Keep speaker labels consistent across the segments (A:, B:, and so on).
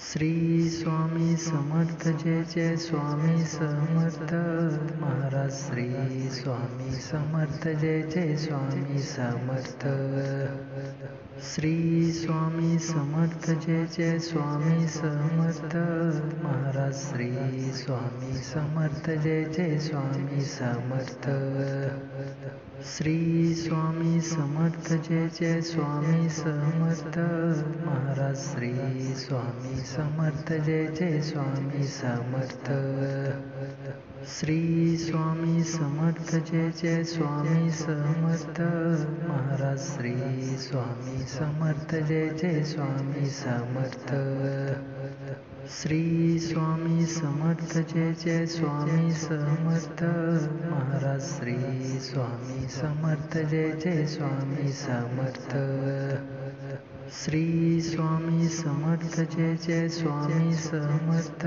A: Shri Swami Samarth Jai Jai Swami Samarth Maharaj. Shri Swami Samarth Jai Jai Swami Samarth. Shri Swami Samarth Jai Jai Swami Samarth Maharaj. Shri Swami Samarth Jai Jai Swami Samarth. Shri Swami Samarth Jai Jai Swami Samarth Maharaj. Shri Swami Samarth Jai Jai Swami Samarth. Shri Swami Samarth Jai Jai Swami Samarth Maharaj. Shri Swami Samarth Jai Jai Swami Samarth. Shri Swami Samarth Jai Jai Swami Samarth Maharaj. Shri Swami Samarth Jai Jai Swami Samarth. Shri Swami Samarth Jai Jai Swami Samarth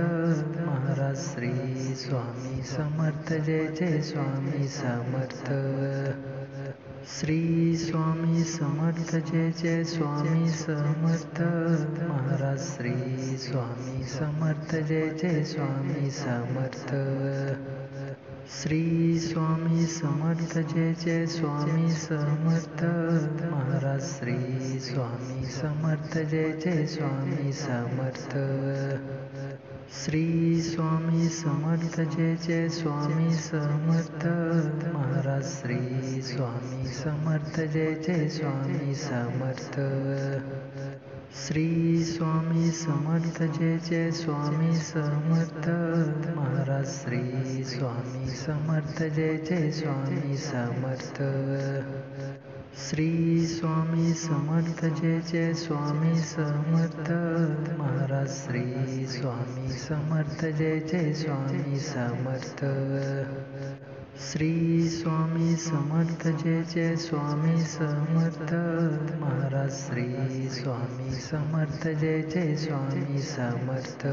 A: Maharaj. Shri Swami Samarth Jai Jai Swami Samarth. Shri Swami Samarth Jai Jai Swami Samarth Maharaj. Shri Swami Samarth Jai Jai Swami Samarth. Shri Swami Samarth Jai Jai Swami Samarth Maharaj. Shri Swami Samarth Jai Jai Swami Samarth. Shri Swami Samarth Jai Jai Swami Samarth Maharaj. Shri Swami Samarth Jai Jai Swami Samarth. Shri Swami Samarth Jai Jai Swami Samarth Maharaj. Shri Swami Samarth Jai Jai Swami Samarth. Shri Swami Samarth Jai Jai Swami Samarth Maharaj. Shri Swami Samarth Jai Jai Swami Samarth. Shri Swami Samarth Jai Jai Swami Samarth Maharaj. Shri Swami Samarth Jai Jai Swami Samarth.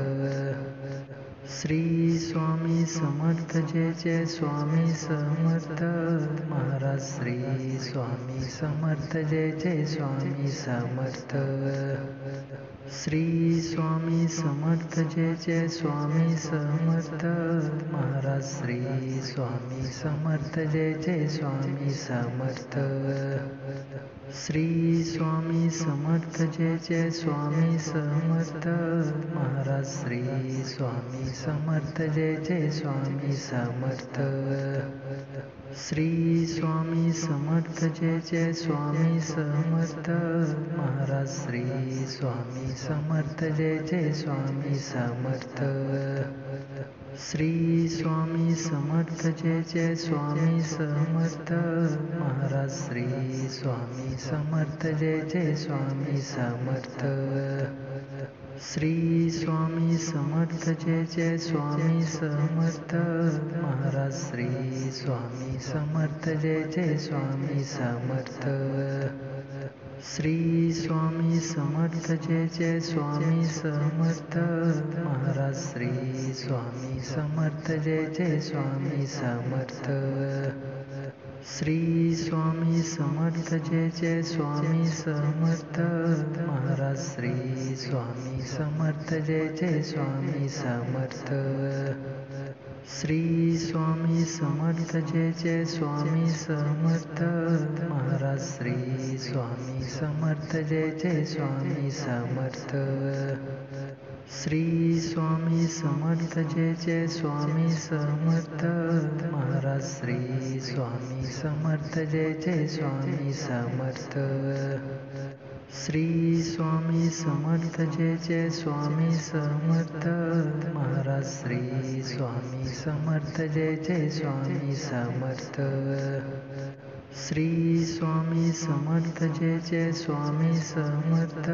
A: Shri Swami Samarth Jai Jai Swami Samarth Maharaj. Shri Swami Samarth Jai Jai Swami Samarth. Shri Swami Samarth Jai Jai Swami Samarth Maharaj. Shri Swami Samarth Jai Jai Swami Samarth. Shri Swami Samarth Jai Jai Swami Samarth Maharaj. Shri Swami Samarth Jai Jai Swami Samarth. Shri Swami Samarth Jai Jai Swami Samarth Maharaj. Shri Swami Samarth Jai Jai Swami Samarth. Shri Swami Samarth Jai Jai Swami Samarth Maharaj. Shri Swami Samarth Jai Jai Swami Samarth. Shri Swami Samarth Jai Jai Swami Samarth Maharaj. Shri Swami Samarth Jai Jai Swami Samarth. Shri Swami Samarth Jai Jai Swami Samarth Maharaj. Shri Swami Samarth Jai Jai Swami Samarth. Shri Swami Samarth Jai Jai Swami Samarth Maharaj. Shri Swami Samarth Jai Jai Swami Samarth. Shri Swami Samarth Jai Jai Swami Samarth Maharaj. Shri Swami Samarth Jai Jai Swami Samarth. Shri Swami Samarth Jai Jai Swami Samarth Maharaj. Shri Swami Samarth Jai Jai Swami Samarth. Shri Swami Samarth Jai Jai Swami Samarth Maharaj. Shri Swami Samarth Jai Jai Swami Samarth. Shri Swami Samarth Jai Jai Swami Samarth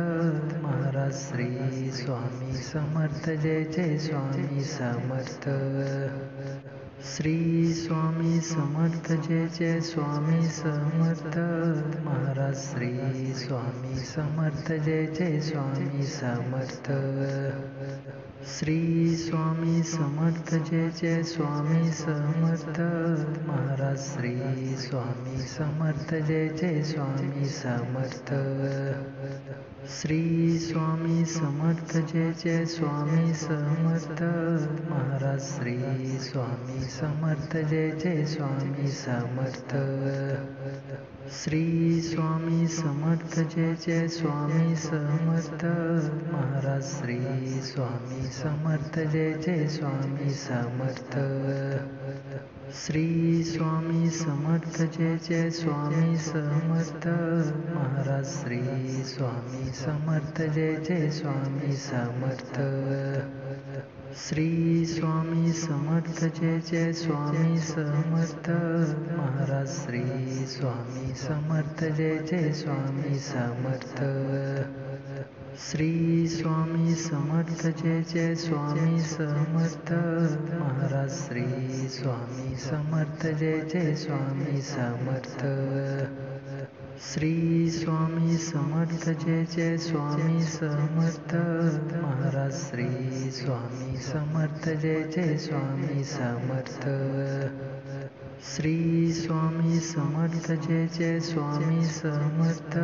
A: Maharaj. Shri Swami Samarth Jai Jai Swami Samarth. Shri Swami Samarth Jai Jai Swami Samarth Maharaj. Shri Swami Samarth Jai Jai Swami Samarth. Shri Swami Samarth Jai Jai Swami Samarth Maharaj. Shri Swami Samarth Jai Jai Swami Samarth. Shri Swami Samarth Jai Jai Swami Samarth Maharaj Shri Swami Samarth Jai Jai Swami Samarth Shri Swami Samarth Jai Jai Swami Samarth Maharaj Shri Swami Samarth Jai Jai Swami Samarth Shri Swami Samarth Jai Jai Swami Samarth Maharaj Shri Swami Samarth Jai Jai Swami Samarth Shri Swami Samarth Jai Jai Swami Samarth Maharaj Shri Swami Samarth Jai Jai Swami Samarth Shri Swami Samarth Jai Jai Swami Samarth Maharaj Shri Swami Samarth Jai Jai Swami Samarth Shri Swami Samarth Jai Jai Swami Samarth Maharaj Shri Swami Samarth Jai Jai Swami Samarth Shri Swami Samarth Jai Jai Swami Samarth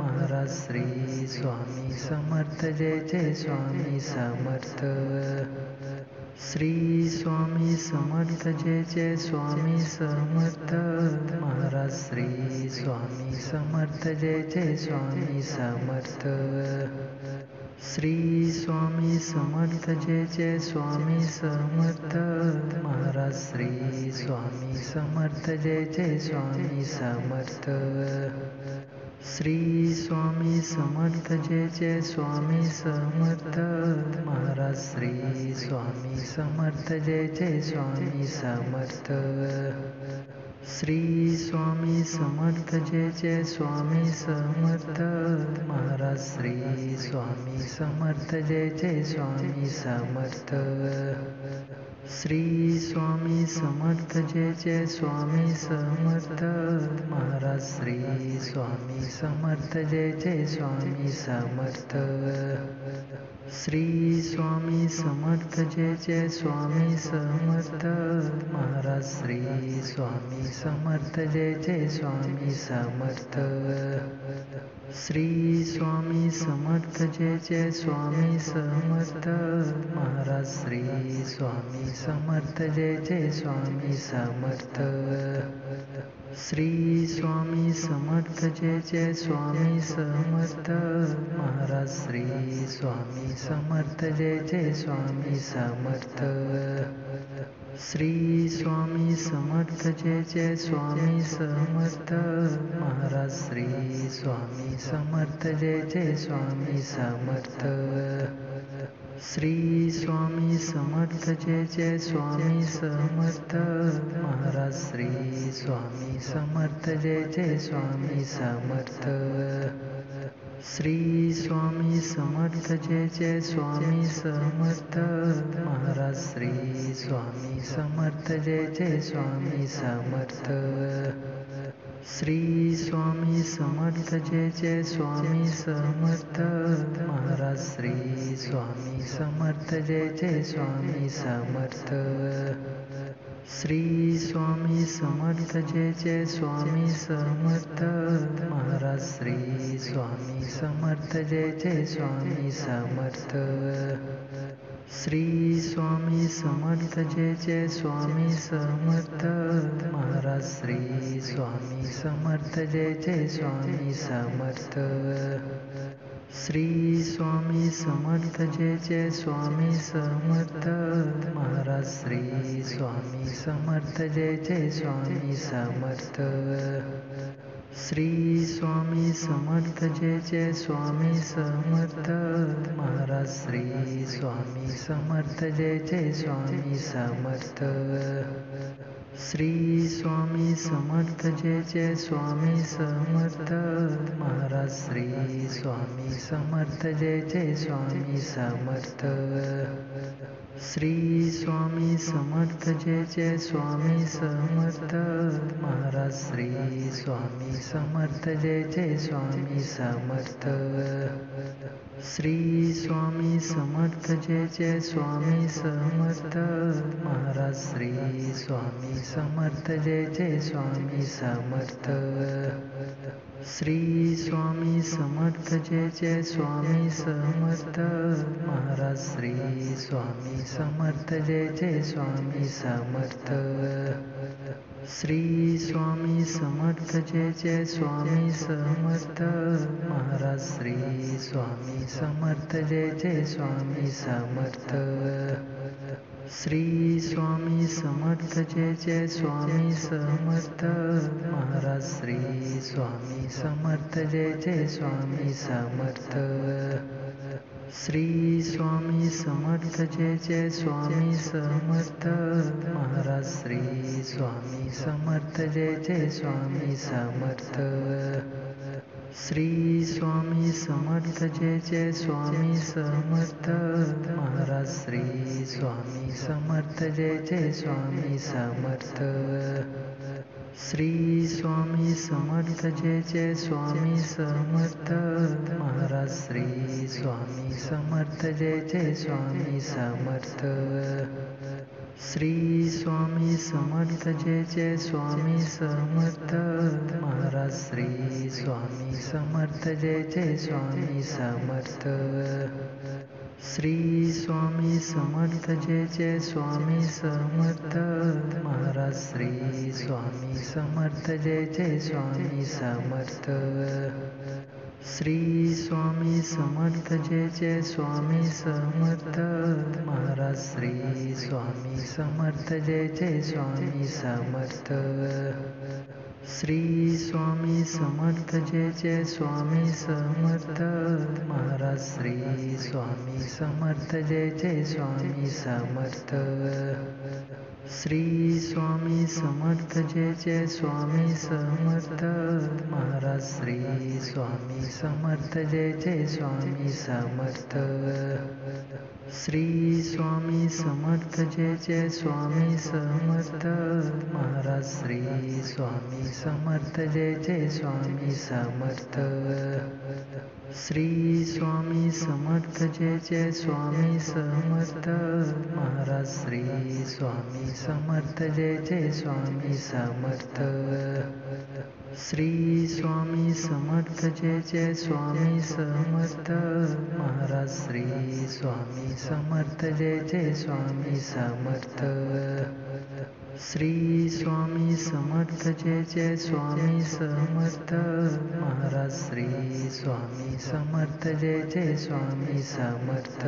A: Maharaj Shri Swami Samarth Jai Jai Swami Samarth Shri Swami Samarth Jai Jai Swami Samarth Maharaj Shri Swami Samarth Jai Jai Swami Samarth Shri Swami Samarth Jai Jai Swami Samarth Maharaj Shri Swami Samarth Jai Jai Swami Samarth Shri Swami Samarth Jai Jai Swami Samarth Maharaj Shri Swami Samarth Jai Jai Swami Samarth Shri Swami Samarth Jai Jai Swami Samarth Maharaj Shri Swami Samarth Jai Jai Swami Samarth Shri Swami Samarth Jai Jai Swami Samarth Maharaj Shri Swami Samarth Jai Jai Swami Samarth Shri Swami Samarth Jai Jai Swami Samarth Maharaj Shri Swami Samarth Jai Jai Swami Samarth Shri Swami Samarth Jai Jai Swami Samarth Maharaj Shri Swami Samarth Jai Jai Swami Samarth Shri Swami Samarth Jai Jai Swami Samarth Maharaj Shri Swami Samarth Jai Jai Swami Samarth Shri Swami Samarth Jai Jai Swami Samarth Maharaj Shri Swami Samarth Jai Jai Swami Samarth Shri Swami Samarth Jai Jai Swami Samarth Maharaj Shri Swami Samarth Jai Jai Swami Samarth Shri Swami Samarth Jai Jai Swami Samarth Maharaj Shri Swami Samarth Jai Jai Swami Samarth Shri Swami Samarth Jai Jai Swami Samarth Maharaj Shri Swami Samarth Jai Jai Swami Samarth Shri Swami Samarth Jai Jai Swami Samarth Maharaj Shri Swami Samarth Jai Jai Swami Samarth Shri Swami Samarth Jai Jai Swami Samarth Maharaj Shri Swami Samarth Jai Jai Swami Samarth Shri Swami Samarth Jai Jai Swami Samarth Maharaj Shri Swami Samarth Jai Jai Swami Samarth Shri Swami Samarth Jai Jai Swami Samarth Maharaj Shri Swami Samarth Jai Jai Swami Samarth Shri Swami Samarth Jai Jai Swami Samarth Maharaj Shri Swami Samarth Jai Jai Swami Samarth Shri Swami Samarth Jai Jai Swami Samarth Maharaj Shri Swami Samarth Jai Jai Swami Samarth Shri Swami Samarth Jai Jai Swami Samarth Maharaj Shri Swami Samarth Jai Jai Swami Samarth Shri Swami Samarth Jai Jai Swami Samarth Maharaj Shri Swami Samarth Jai Jai Swami Samarth Shri Swami Samarth Jai Jai Swami Samarth Maharaj Shri Swami Samarth Jai Jai Swami Samarth Shri Swami Samarth Jai Jai Swami Samarth Maharaj Shri Swami Samarth Jai Jai Swami Samarth Shri Swami Samarth Jai Jai Swami Samarth Maharaj Shri Swami Samarth Jai Jai Swami Samarth Shri Swami Samarth Jai Jai Swami Samarth Maharaj Shri Swami Samarth Jai Jai Swami Samarth Shri Swami Samarth Jai Jai Swami Samarth Maharaj Shri Swami Samarth Jai Jai Swami Samarth Shri Swami Samarth Jai Jai Swami Samarth Maharaj Shri Swami Samarth Jai Jai Swami Samarth Shri Swami Samarth Jai Jai Swami Samarth Maharaj Shri Swami Samarth Jai Jai Swami Samarth Shri Swami Samarth Jai Jai Swami Samarth Maharaj Shri Swami Samarth Jai Jai Swami Samarth Shri Swami Samarth Jai Jai Swami Samarth Maharaj Shri Swami Samarth Jai Jai Swami Samarth Shri Swami Samarth Jai Jai Swami Samarth Maharaj Shri Swami Samarth Jai Jai Swami Samarth Shri Swami Samarth Jai Jai Swami Samarth Maharaj Shri Swami Samarth Jai Jai Swami Samarth Shri Swami Samarth Jai Jai Swami Samarth Maharaj Shri Swami Samarth Jai Jai Swami Samarth Shri Swami Samarth Jai Jai Swami Samarth Maharaj Shri Swami Samarth Jai Jai Swami Samarth Shri Swami Samarth Jai Jai Swami Samarth Maharaj Shri Swami Samarth Jai Jai Swami Samarth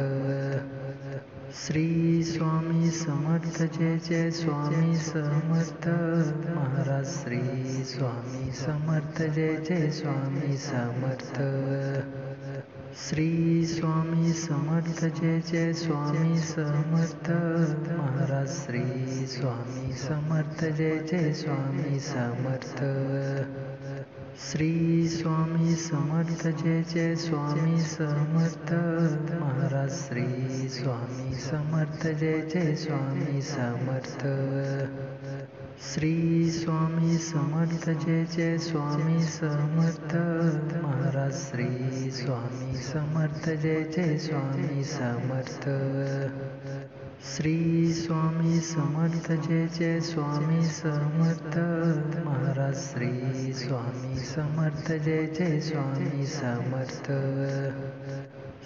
A: Shri Swami Samarth Jai Jai Swami Samarth Maharaj Shri Swami Samarth Jai Jai Swami Samarth Shri Swami Samarth Jai Jai Swami Samarth Maharaj Shri Swami Samarth Jai Jai Swami Samarth Shri Swami Samarth Jai Jai Swami Samarth Maharaj Shri Swami Samarth Jai Jai Swami Samarth Shri Swami Samarth Jai Jai Swami Samarth Maharaj Shri Swami Samarth Jai Jai Swami Samarth Shri Swami Samarth Jai Jai Swami Samarth Maharaj Shri Swami Samarth Jai Jai Swami Samarth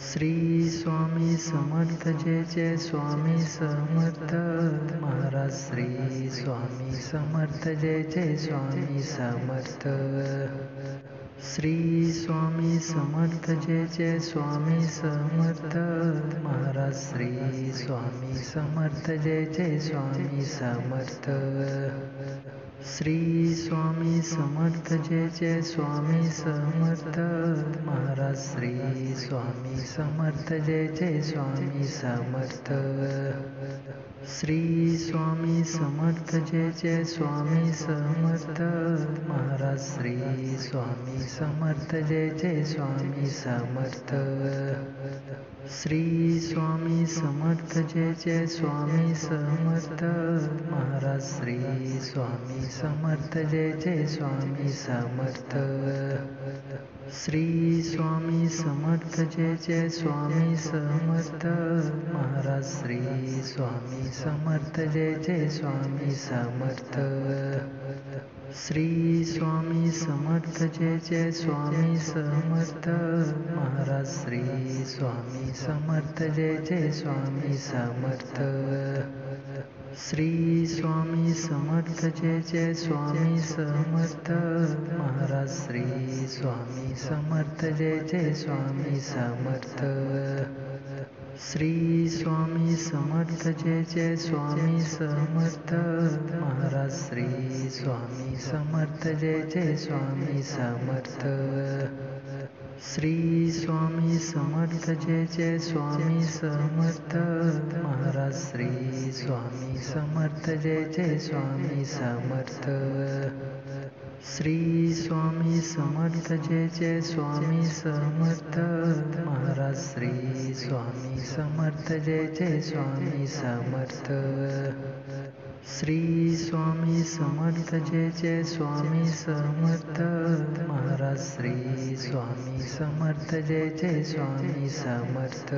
A: Shri Swami Samarth Jai Jai Swami Samarth Maharaj Shri Swami Samarth Jai Jai Swami Samarth Shri Swami Samarth Jai Jai Swami Samarth Maharaj Shri Swami Samarth Jai Jai Swami Samarth Shri Swami Samarth Jai Jai Swami Samarth Maharaj Shri Swami Samarth Jai Jai Swami Samarth Shri Swami Samarth Jai Jai Swami Samarth Maharaj Shri Swami Samarth Jai Jai Swami Samarth Shri Swami Samarth Jai Jai Swami Samarth Maharaj Shri Swami Samarth Jai Jai Swami Samarth Shri Swami Samarth Jai Jai Swami Samarth Maharaj Maharaj Shri Swami Samarth Jai Jai Swami Samarth. Shri Swami Samarth Jai Jai Swami Samarth. Maharaj Shri Swami Samarth Jai Jai Swami Samarth. Shri Swami Samarth Jai Jai Swami Samarth. Maharaj Shri Swami Samarth Jai Jai Swami Samarth. Shri Swami Samarth Jai Jai Swami Samarth. Maharaj Shri Swami Samarth Jai Jai Swami Samarth. Shri Swami Samarth Jai Jai Swami Samarth. Maharaj Shri Swami Samarth Jai Jai Swami Samarth. Shri Swami Samarth Jai Jai Swami Samarth. Maharaj Shri Swami Samarth Jai Jai Swami Samarth. Shri Swami Samarth Jai Jai Swami Samarth. Maharaj Shri Swami Samarth Jai Jai Swami Samarth.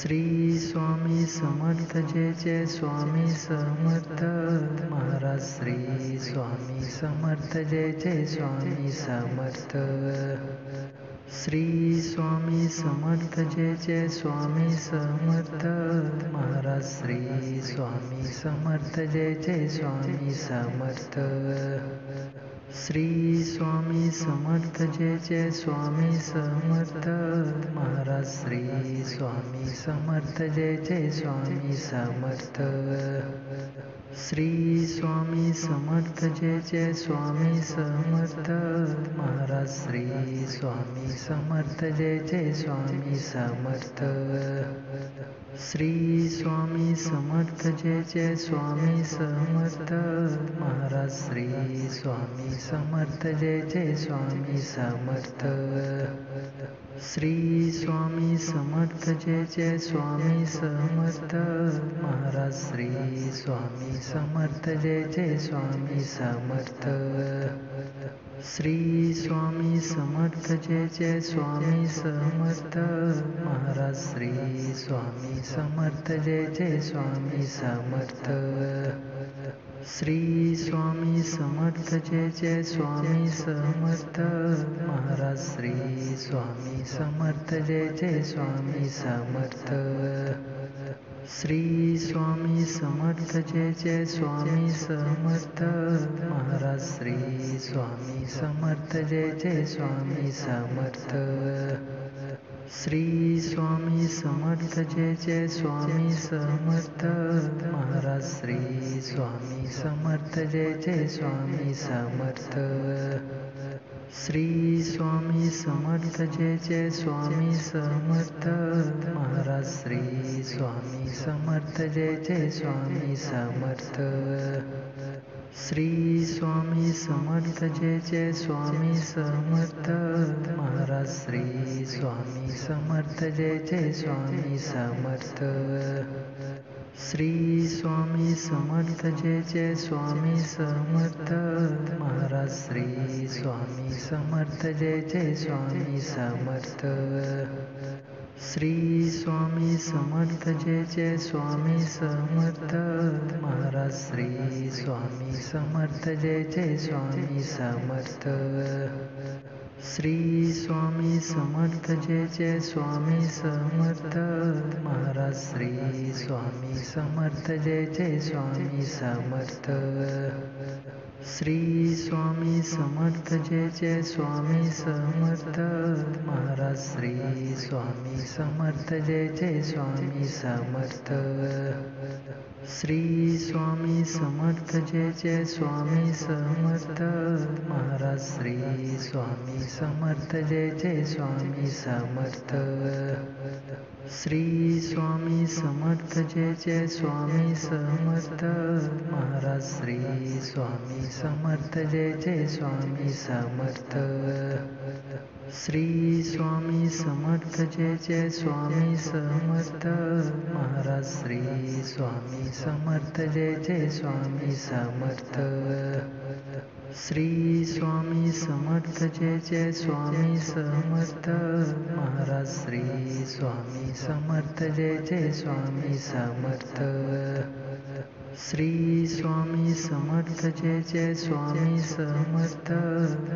A: Shri Swami Samarth Jai Jai Swami Samarth. Maharaj Shri Swami Samarth Jai Jai Swami Samarth. Shri Swami Samarth Jai Jai Swami Samarth. Maharaj Shri Swami Samarth Jai Jai Swami Samarth. Shri Swami Samarth Jai Jai Swami Samarth. Maharaj Shri Swami Samarth Jai Jai Swami Samarth. Shri Swami Samarth Jai Jai Swami Samarth. Maharaj Shri Swami Samarth Jai Jai Swami Samarth. Shri Swami Samarth Jai Jai Swami Samarth. Maharaj Shri Swami Samarth Jai Jai Swami Samarth. Shri Swami Samarth Jai Jai Swami Samarth. Maharaj Shri Swami Samarth Jai Jai Swami Samarth. Shri Swami Samarth Jai Jai Swami Samarth. Maharaj Shri Swami Samarth Jai Jai Swami Samarth. Shri Swami Samarth Jai Jai Swami Samarth. Maharaj Shri Swami Samarth Jai Jai Swami Samarth. Shri Swami Samarth Jai Jai Swami Samarth. Maharaj Shri Swami Samarth Jai Jai Swami Samarth. Shri Swami Samarth Jai Jai Swami Samarth. Maharaj Shri Swami Samarth Jai Jai Swami Samarth. Shri Swami Samarth Jai Jai Swami Samarth. Maharaj Shri Swami Samarth Jai Jai Swami Samarth. Shri Swami Samarth Jai Jai Swami Samarth. Maharaj Shri Swami Samarth Jai Jai Swami Samarth. Shri Swami Samarth Jai Jai Swami Samarth. Maharaj Shri Swami Samarth Jai Jai Swami Samarth. Shri Swami Samarth Jai Jai Swami Samarth. Maharaj Shri Swami Samarth Jai Jai Swami Samarth. Shri Swami Samarth Jai Jai Swami Samarth. Maharaj Shri Swami Samarth Jai Jai Swami Samarth. Shri Swami Samarth Jai Jai Swami Samarth. Maharaj Shri Swami Samarth Jai Jai Swami Samarth. Shri Swami Samarth Jai Jai Swami Samarth. Maharaj Shri Swami Samarth Jai Jai Swami Samarth. Shri Swami Samarth Jai Jai Swami Samarth. Maharaj Shri Swami Samarth Jai Jai Swami Samarth. Shri Swami Samarth Jai Jai Swami Samarth. Maharaj Shri Swami Samarth Jai Jai Swami Samarth. Shri Swami Samarth Jai Jai Swami Samarth Maharaj Shri Swami Samarth Jai Jai Swami Samarth Shri Swami Samarth Jai Jai Swami Samarth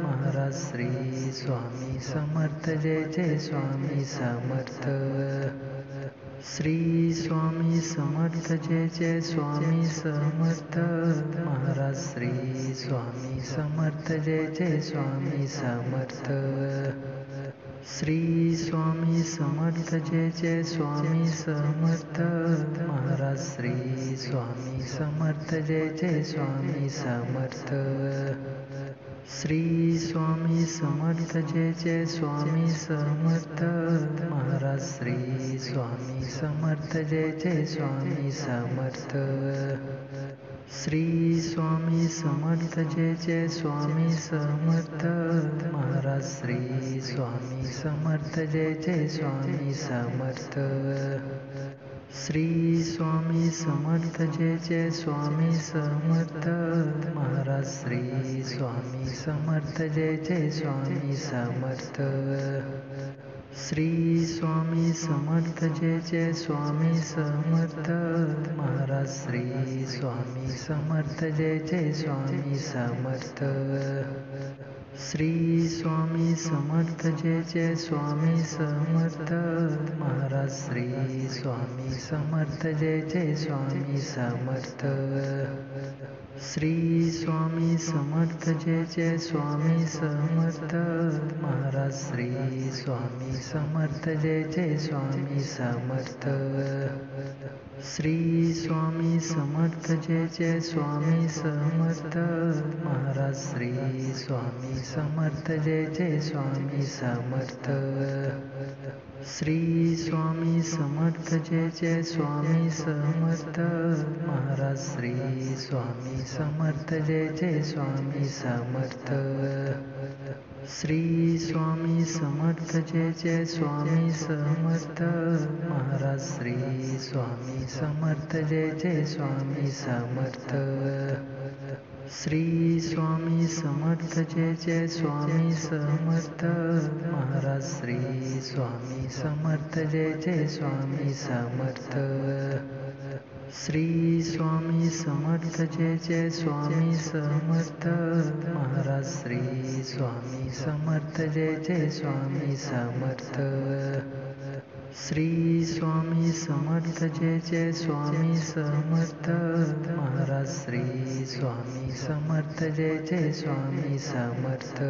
A: Maharaj Shri Swami Samarth Jai Jai Swami Samarth Shri Swami Samarth Jai Jai Swami Samarth Maharaj Shri Swami Samarth Jai Jai Swami Samarth Shri Swami Samarth Jai Jai Swami Samarth Maharaj Shri Swami Samarth Jai Jai Swami Samarth Shri Swami Samarth Jai Jai Swami Samarth Maharaj Shri Swami Samarth Jai Jai Swami Samarth Shri Swami Samarth Jai Jai Swami Samarth Maharaj Shri Swami Samarth Jai Jai Swami Samarth Shri Swami Samarth Jai Jai Swami Samarth Maharaj Shri Swami Samarth Jai Jai Swami Samarth Shri Swami Samarth Jai Jai Swami Samarth Maharaj Shri Swami Samarth Jai Jai Swami Samarth Shri Swami Samarth Jai Jai Swami Samarth Maharaj Shri Swami Samarth Jai Jai Swami Samarth Shri Swami Samarth Jai Jai Swami Samarth Maharaj Shri Swami Samarth Jai Jai Swami Samarth Shri Swami Samarth Jai Jai Swami Samarth Maharaj Shri Swami Samarth Jai Jai Swami Samarth Shri Swami Samarth Jai Jai Swami Samarth Maharaj Shri Swami Samarth Jai Jai Swami Samarth Shri Swami Samarth Jai Jai Swami Samarth Maharaj Shri Swami Samarth Jai Jai Swami Samarth Shri Swami Samarth Jai Jai Swami Samarth Maharaj Shri Swami Samarth Jai Jai Swami Samarth Shri Swami Samarth Jai Jai Swami Samarth Maharaj Shri Swami Samarth Jai Jai Swami Samarth Shri Swami Samarth Jai Jai Swami Samarth Maharaj Shri Swami Samarth Jai Jai Swami Samarth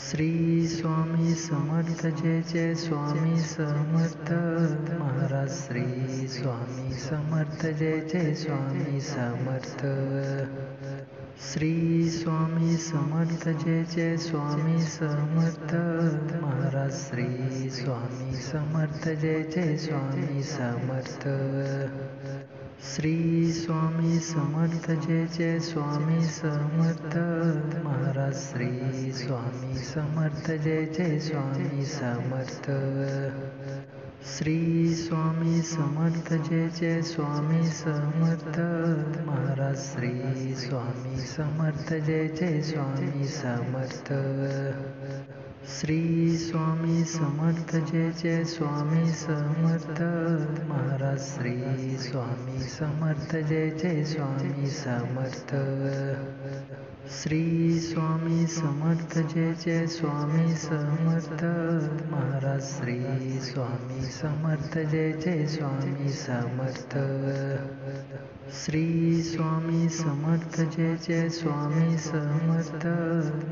A: Shri Swami Samarth Jai Jai Swami Samarth Maharaj Shri Swami Samarth Jai Jai Swami Samarth Shri Swami Samarth Jai Jai Swami Samarth Maharaj Shri Swami Samarth Jai Jai Swami Samarth Shri Swami Samarth Jai Jai Swami Samarth Maharaj Shri Swami Samarth Jai Jai Swami Samarth Shri Swami Samarth Jai Jai Swami Samarth Maharaj Shri Swami Samarth Jai Jai Swami Samarth Shri Swami Samarth Jai Jai Swami Samarth Maharaj Shri Swami Samarth Jai Jai Swami Samarth Shri Swami Samarth Jai Jai Swami Samarth Maharaj Shri Swami Samarth Jai Jai Swami Samarth Shri Swami Samarth Jai Jai Swami Samarth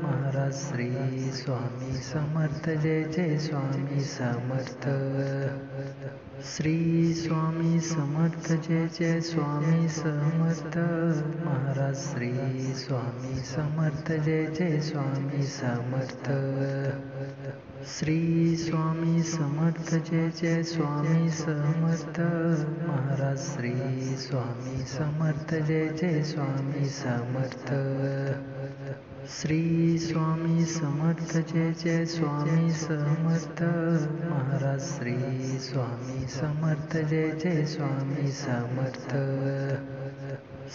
A: Maharaj Shri Swami Samarth Jai Jai Swami Samarth Shri Swami Samarth Jai Jai Swami Samarth Maharaj Shri Swami Samarth Jai Jai Swami Samarth Shri Swami Samarth Jai Jai Swami Samarth Maharaj Shri Swami Samarth Jai Jai Swami Samarth Shri Swami Samarth Jai Jai Swami Samarth Maharaj Shri Swami Samarth Jai Jai Swami Samarth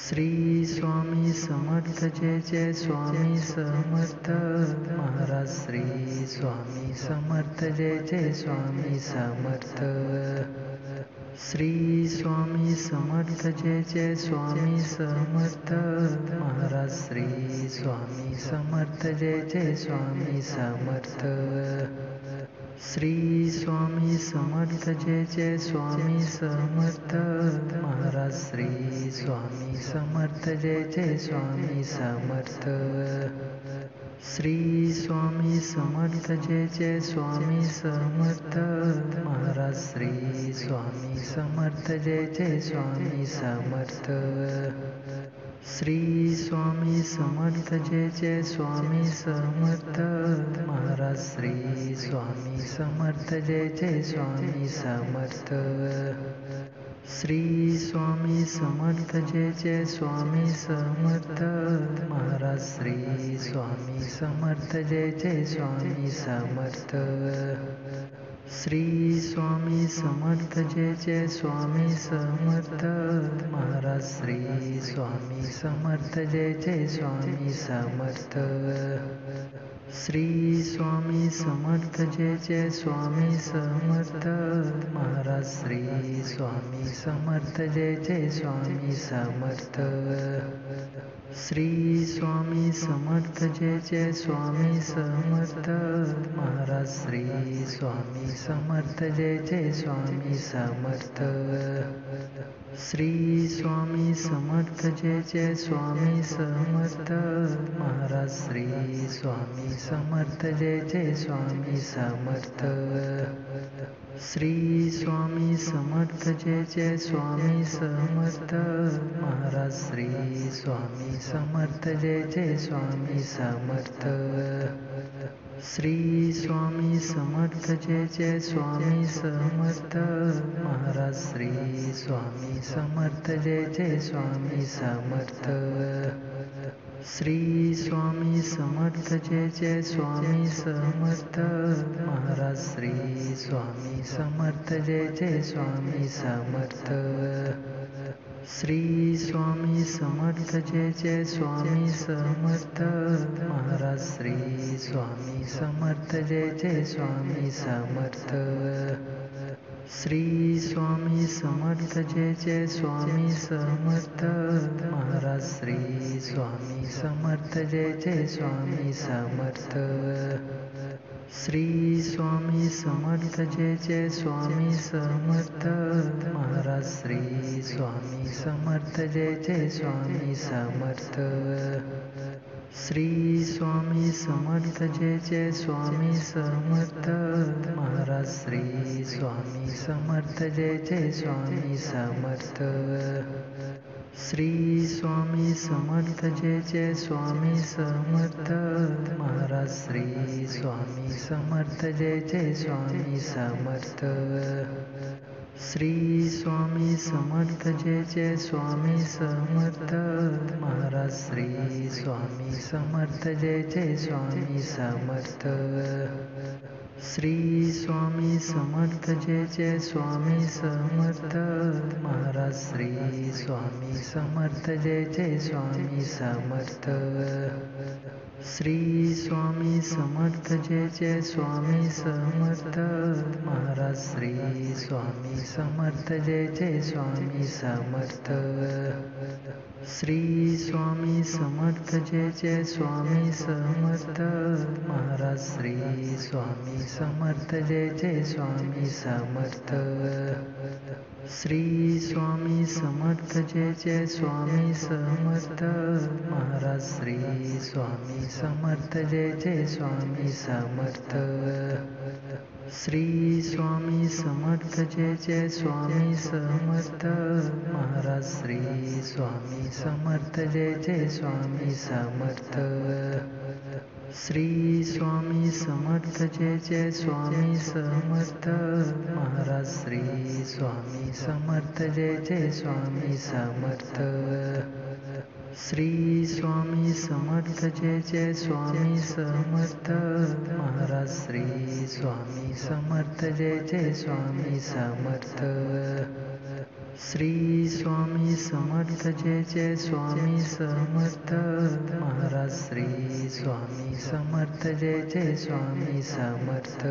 A: Shri Swami Samarth Jai Jai Swami Samarth Maharaj Shri Swami Samarth Jai Jai Swami Samarth Shri Swami Samarth Jai Jai Swami Samarth Maharaj Shri Swami Samarth Jai Jai Swami Samarth Shri Swami Samarth Jai Jai Swami Samarth Maharaj Shri Swami Samarth Jai Jai Swami Samarth Shri Swami Samarth Jai Jai Swami Samarth Maharaj Shri Swami Samarth Jai Jai Swami Samarth Shri Swami Samarth Jai Jai Swami Samarth Maharaj Shri Swami Samarth Jai Jai Swami Samarth Shri Swami Samarth Jai Jai Swami Samarth Maharaj Shri Swami Samarth Jai Jai Swami Samarth Shri Swami Samarth Jai Jai Swami Samarth Maharaj Shri Swami Samarth Jai Jai Swami Samarth Shri Swami Samarth Jai Jai Swami Samarth Maharaj Shri Swami Samarth Jai Jai Swami Samarth Shri Swami Samarth Jai Jai Swami Samarth Maharaj Shri Swami Samarth Jai Jai Swami Samarth Shri Swami Samarth Jai Jai Swami Samarth Maharaj Shri Swami Samarth Jai Jai Swami Samarth Shri Swami Samarth Jai Jai Swami Samarth Maharaj Shri Swami Samarth Jai Jai Swami Samarth Shri Swami Samarth Jai Jai Swami Samarth Maharaj Shri Swami Samarth Jai Jai Swami Samarth Shri Swami Samarth Jai Jai Swami Samarth Maharaj Shri Swami Samarth Jai Jai Swami Samarth Shri Swami Samarth Jai Jai Swami Samarth Maharaj Shri Swami Samarth Jai Jai Swami Samarth Shri Swami Samarth Jai Jai Swami Samarth Maharaj Shri Swami Samarth Jai Jai Swami Samarth Shri Swami Samarth Jai Jai Swami Samarth Maharaj Shri Swami Samarth Jai Jai Swami Samarth Shri Swami Samarth Jai Jai Swami Samarth Maharaj Shri Swami Samarth Jai Jai Swami Samarth Shri Swami Samarth Jai Jai Swami Samarth Maharaj Shri Swami Samarth Jai Jai Swami Samarth Shri Swami Samarth Jai Jai Swami Samarth Maharaj Shri Swami Samarth Jai Jai Swami Samarth Shri Swami Samarth Jai Jai Swami Samarth Maharaj Shri Swami Samarth Jai Jai Swami Samarth Shri Swami Samarth Jai Jai Swami Samarth Maharaj Shri Swami Samarth Jai Jai Swami Samarth Shri Swami Samarth Jai Jai Swami Samarth Maharaj Shri Swami Samarth Jai Jai Swami Samarth Shri Swami Samarth Jai Jai Swami Samarth Maharaj Shri Swami Samarth Jai Jai Swami Samarth Shri Swami Samarth Jai Jai Swami Samarth Maharaj Shri Swami Samarth Jai Jai Swami Samarth Shri Swami Samarth Jai Jai Swami Samarth Maharaj Shri Swami Samarth Jai Jai Swami Samarth Shri Swami Samarth Jai Jai Swami Samarth Maharaj Shri Swami Samarth Jai Jai Swami Samarth Shri Swami Samarth Jai Jai Swami Samarth Maharaj Shri Swami Samarth Jai Jai Swami Samarth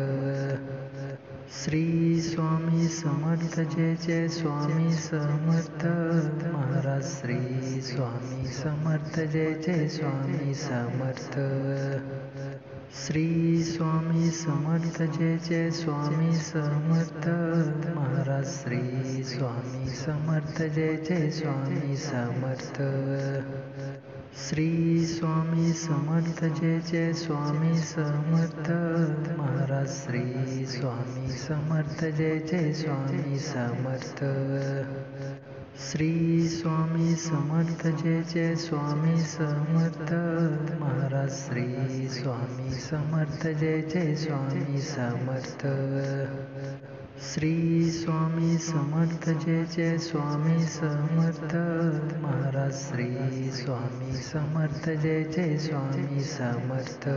A: Shri Swami Samarth Jai Jai Swami Samarth Maharaj Shri Swami Samarth Jai Jai Swami Samarth Shri Swami Samarth Jai Jai Swami Samarth Maharaj Shri Swami Samarth Jai Jai Swami Samarth Shri Swami Samarth Jai Jai Swami Samarth Maharaj Shri Swami Samarth Jai Jai Swami Samarth Shri Swami Samarth Jai Jai Swami Samarth Maharaj Shri Swami Samarth Jai Jai Swami Samarth Shri Swami Samarth Jai Jai Swami Samarth Maharaj Shri Swami Samarth Jai Jai Swami Samarth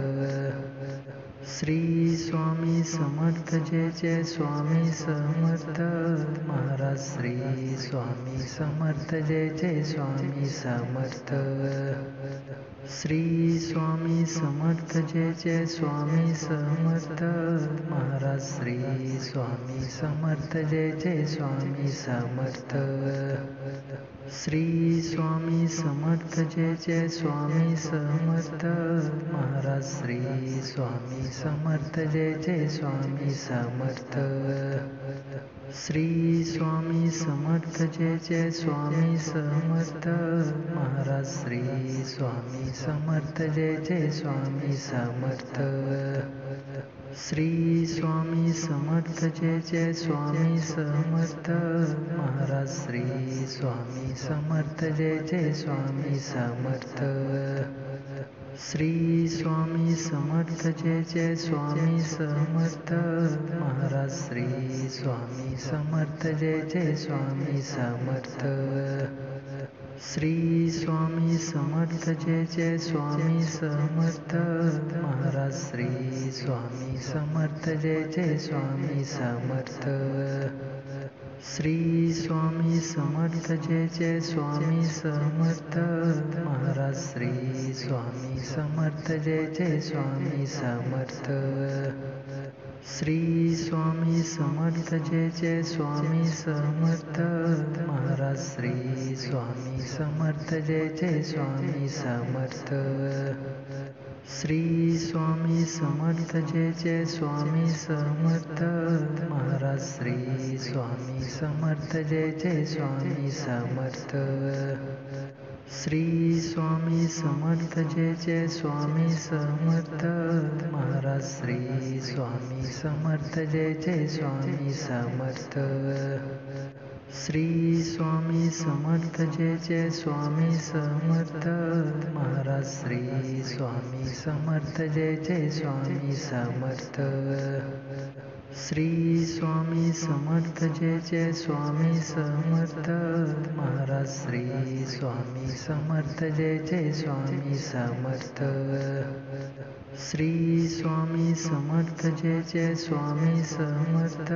A: Shri Swami Samarth Jai Jai Swami Samarth Maharaj Shri Swami Samarth Jai Jai Swami Samarth Shri Swami Samarth Jai Jai Swami Samarth Maharaj Shri Swami Samarth Jai Jai Swami Samarth Shri Swami Samarth Jai Jai Swami Samarth Maharaj Shri Swami Samarth Jai Jai Swami Samarth Shri Swami Samarth Jai Jai Swami Samarth Maharaj Shri Swami Samarth Jai Jai Swami Samarth Shri Swami Samarth Jai Jai Swami Samarth Maharaj Shri Swami Samarth Jai Jai Swami Samarth Shri Swami Samarth Jai Jai Swami Samarth Maharaj Shri Swami Samarth Jai Jai Swami Samarth Shri Swami Samarth Jai Jai Swami Samarth Maharaj Shri Swami Samarth Jai Jai Swami Samarth Shri Swami Samarth Jai Jai Swami Samarth Maharaj Shri Swami Samarth Jai Jai Swami Samarth Shri Swami Samarth Jai Jai Swami Samarth Maharaj Shri Swami Samarth Jai Jai Swami Samarth Shri Swami Samarth Jai Jai Swami Samarth Maharaj Shri Swami Samarth Jai Jai Swami Samarth Shri Swami Samarth Jai Jai Swami Samarth Maharaj Shri Swami Samarth Jai Jai Swami Samarth Shri Swami Samarth Jai Jai Swami Samarth Maharaj Shri Swami Samarth Jai Jai Swami Samarth Shri Swami Samarth Jai Jai Swami Samarth Maharaj Shri Swami Samarth Jai Jai Swami Samarth Shri Swami Samarth Jai Jai Swami Samarth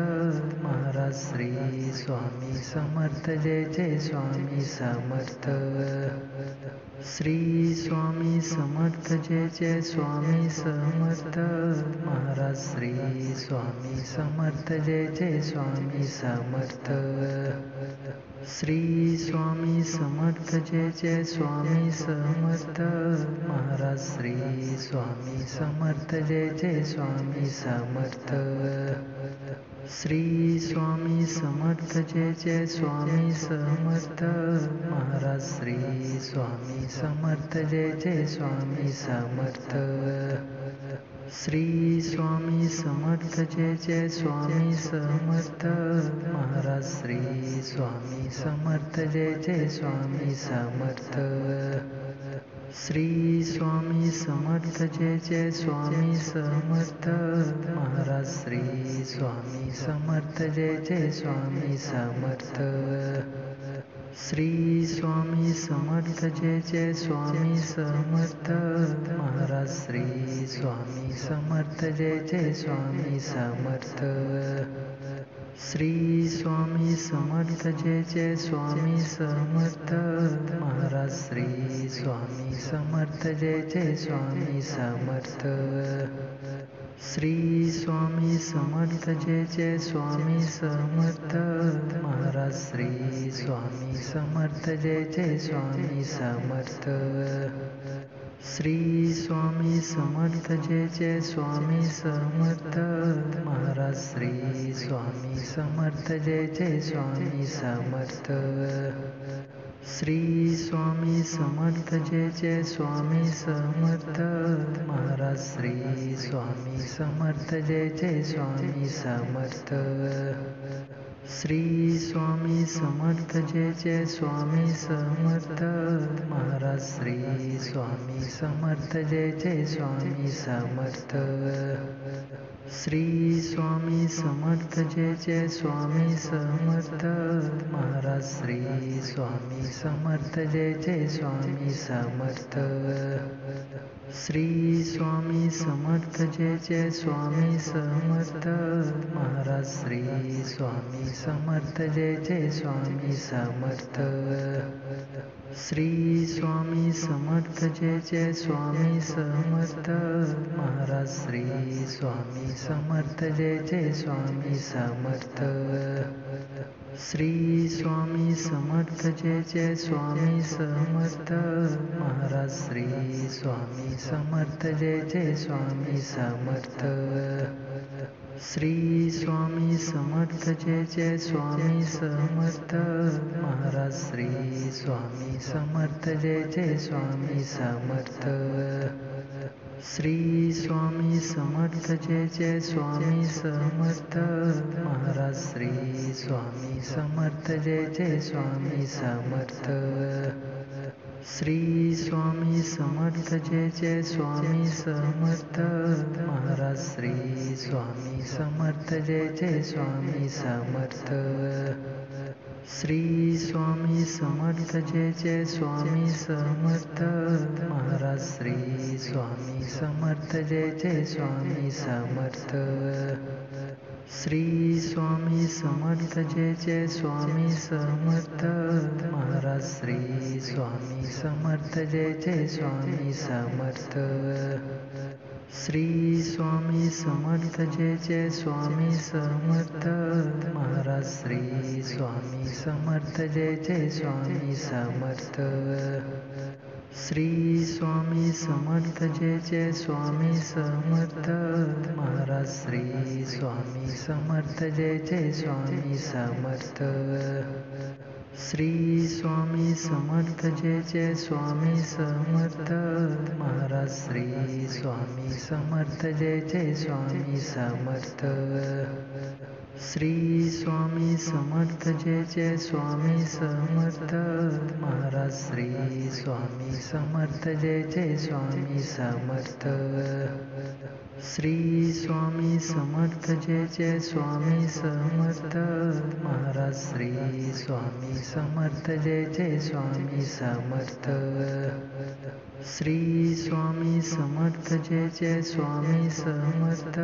A: Maharaj Shri Swami Samarth Jai Jai Swami Samarth Shri Swami Samarth Jai Jai Swami Samarth Maharaj Shri Swami Samarth Jai Jai Swami Samarth Shri Swami Samarth Jai Jai Swami Samarth Maharaj Shri Swami Samarth Jai Jai Swami Samarth Shri Swami Samarth Jai Jai Swami Samarth Maharaj Shri Swami Samarth Jai Jai Swami Samarth Shri Swami Samarth Jai Jai Swami Samarth Maharaj Shri Swami Samarth Jai Jai Swami Samarth Shri Swami Samarth Jai Jai Swami Samarth Maharaj Shri Swami Samarth Jai Jai Swami Samarth Shri Swami Samarth Jai Jai Swami Samarth Maharaj Shri Swami Samarth Jai Jai Swami Samarth Shri Swami Samarth Jai Jai Swami Samarth Maharaj Shri Swami Samarth Jai Jai Swami Samarth Shri Swami Samarth Jai Jai Swami Samarth Maharaj Shri Swami Samarth Jai Jai Swami Samarth Shri Swami Samarth Jai Jai Swami Samarth Maharaj Shri Swami Samarth Jai Jai Swami Samarth Shri Swami Samarth Jai Jai Swami Samarth Maharaj Shri Swami Samarth Jai Jai Swami Samarth Shri Swami Samarth Jai Jai Swami Samarth Maharaj Shri Swami Samarth Jai Jai Swami Samarth Shri Swami Samarth Jai Jai Swami Samarth Maharaj Shri Swami Samarth Jai Jai Swami Samarth Shri Swami Samarth Jai Jai Swami Samarth Maharaj Shri Swami Samarth Jai Jai Swami Samarth Shri Swami Samarth Jai Jai Swami Samarth Maharaj Shri Swami Samarth Jai Jai Swami Samarth Shri Swami Samarth Jai Jai Swami Samarth Maharaj Shri Swami Samarth Jai Jai Swami Samarth Shri Swami Samarth Jai Jai Swami Samarth Maharaj Shri Swami Samarth Jai Jai Swami Samarth Shri Swami Samarth Jai Jai Swami Samarth Maharaj Shri Swami Samarth Jai Jai Swami Samarth Shri Swami Samarth Jai Jai Swami Samarth Maharaj Shri Swami Samarth Jai Jai Swami Samarth Shri Swami Samarth Jai Jai Swami Samarth Maharaj Shri Swami Samarth Jai Jai Swami Samarth Shri Swami Samarth Jai Jai Swami Samarth Maharaj Shri Swami Samarth Jai Jai Swami Samarth Shri Swami Samarth Jai Jai Swami Samarth Maharaj Shri Swami Samarth Jai Jai Swami Samarth Shri Swami Samarth Jai Jai Swami Samarth Maharaj Shri Swami Samarth Jai Jai Swami Samarth Shri Swami Samarth Jai Jai Swami Samarth Maharaj Shri Swami Samarth Jai Jai Swami Samarth Shri Swami Samarth Jai Jai Swami Samarth Maharaj Shri Swami Samarth Jai Jai Swami Samarth Shri Swami Samarth Jai Jai Swami Samarth Maharaj Shri Swami Samarth Jai Jai Swami Samarth Shri Swami Samarth Jai Jai Swami Samarth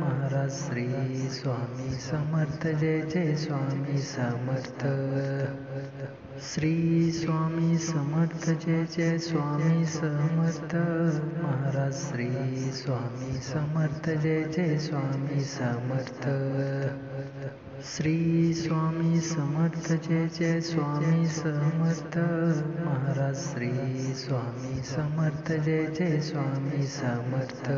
A: Maharaj Shri Swami Samarth Jai Jai Swami Samarth Shri Swami Samarth Jai Jai Swami Samarth Maharaj Shri Swami Samarth Jai Jai Swami Samarth Shri Swami Samarth Jai Jai Swami Samarth Maharaj Shri Swami Samarth Jai Jai Swami Samarth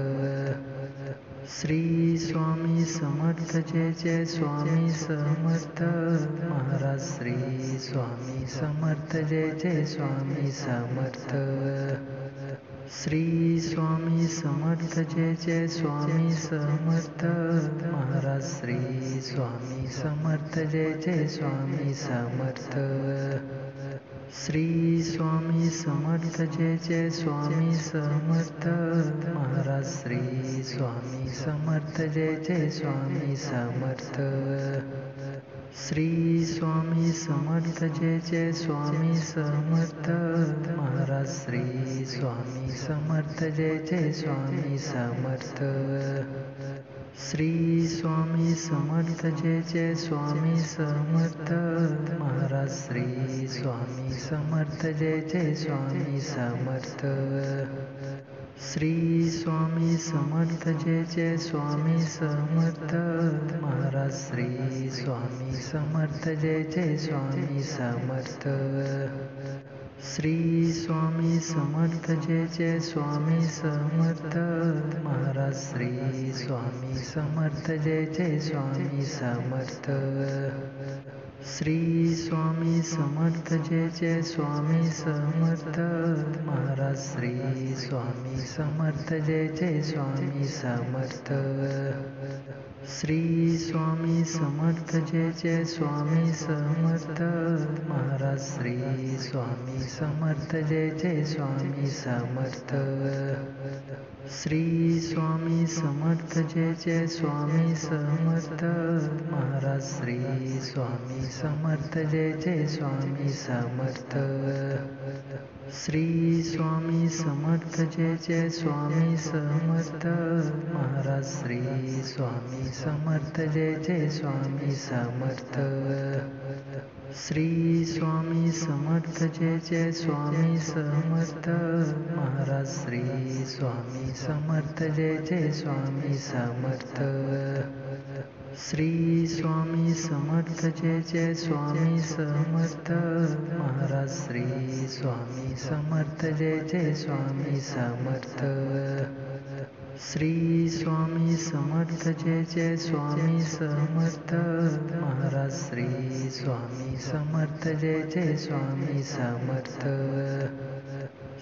A: Shri Swami Samarth Jai Jai Swami Samarth Maharaj Shri Swami Samarth Jai Jai Swami Samarth Shri Swami Samarth Jai Jai Swami Samarth Maharaj Shri Swami Samarth Jai Jai Swami Samarth Shri Swami Samarth Jai Jai Swami Samarth Maharaj Shri Swami Samarth Jai Jai Swami Samarth Shri Swami Samarth Jai Jai Swami Samarth Maharaj Shri Swami Samarth Jai Jai Swami Samarth Shri Swami Samarth Jai Jai Swami Samarth Maharaj Shri Swami Samarth Jai Jai Swami Samarth Shri Swami Samarth Jai Jai Swami Samarth Maharaj Shri Swami Samarth Jai Jai Swami Samarth Shri Swami Samarth Jai Jai Swami Samarth Maharaj Shri Swami Samarth Jai Jai Swami Samarth Shri Swami Samarth Jai Jai Swami Samarth Maharaj Shri Swami Samarth Jai Jai Swami Samarth Shri Swami Samarth Jai Jai Swami Samarth Maharaj Shri Swami Samarth Jai Jai Swami Samarth Shri Swami Samarth Jai Jai Swami Samarth Maharaj Shri Swami Samarth Jai Jai Swami Samarth Shri Swami Samarth Jai Jai Swami Samarth Maharaj Shri Swami Samarth Jai Jai Swami Samarth Shri Swami Samarth Jai Jai Swami Samarth Maharaj Shri Swami Samarth Jai Jai Swami Samarth Shri Swami Samarth Jai Jai Swami Samarth Maharaj Shri Swami Samarth Jai Jai Swami Samarth Shri Swami Samarth Jai Jai Swami Samarth Maharaj Shri Swami Samarth Jai Jai Swami Samarth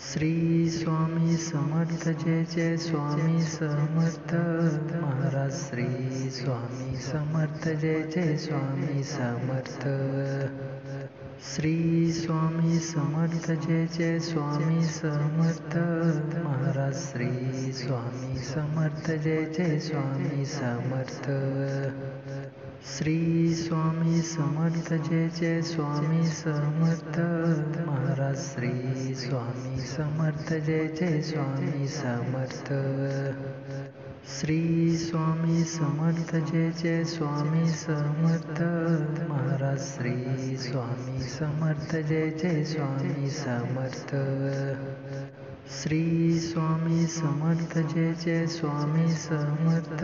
A: Shri Swami Samarth Jai Jai Swami Samarth Maharaj Shri Swami Samarth Jai Jai Swami Samarth Shri Swami Samarth Jai Jai Swami Samarth Maharaj Shri Swami Samarth Jai Jai Swami Samarth Shri Swami Samarth Jai Jai Swami Samarth Maharaj Shri Swami Samarth Jai Jai Swami Samarth Shri Swami Samarth Jai Jai Swami Samarth Maharaj Shri Swami Samarth Jai Jai Swami Samarth Shri Swami Samarth Jai Jai Swami Samarth